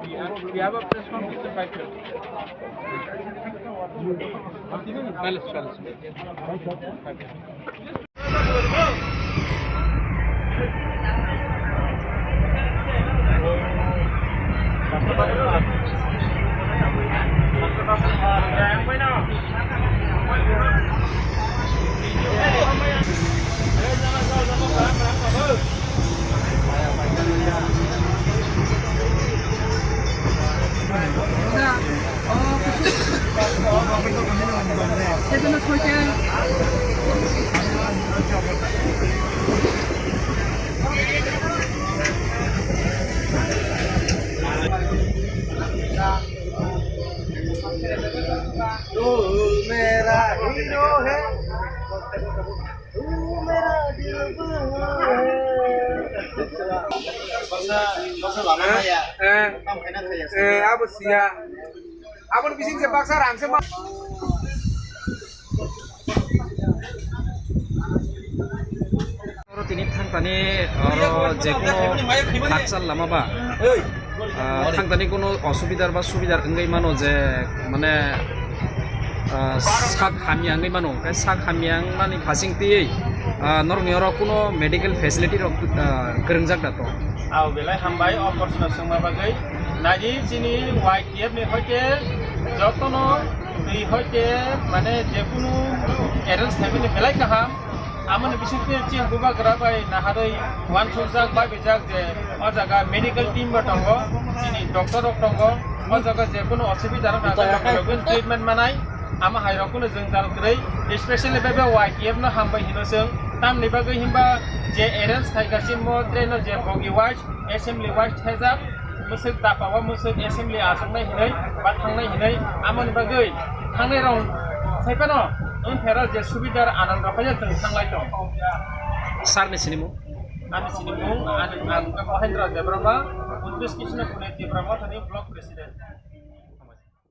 We have a press conference at 5:30. Palace. 5:30. সেজন্য ছয়টা तू मेरा हीरो है तू मेरा दिलबर है Bangsa lama ya. Kamu enak ya. Apa sih ya? Apa bising sebaksa rangsa mah? তিনি থাংতানি যে কোনো হাকসাল লামাবা থাংতানি কোনো অসুবিধার বা সুবিধার অঙ্গাই মানো যে মানে সাক হামিয়াঙ্গাই মানো সাক হামিয়াং মানে ফাসিং তিयै নরমিয়র কোনো মেডিকেল ফেসিলিটি গরংজাক দাতো Au belai hambai opportunity sangma bagai naji chini YTF ni hoite jotono dui hoite mane jekunu arrange family belai kaham amane bisite chi buba grabai naharai wan sojak ba bijak je o jaga medical team batongo chini doctor tongo o jaga jekunu osubidha na treatment manai ama hairokunu jeng jalgrei especially bebe YTF no hambai hinoseng tam ni bagai himba je arrange thaigasin mo trainer je bogi wise assembly wise thajak musik tapawa musik assembly asongnai hinai ba thangnai hinai amoni bagai thangnai rong saipano unfera je subidar anan rakhaya jeng thanglai to সারনি সিনিমু ani sinimung an Mahendra Debrama Untris Krishna Pune Debrama thani block president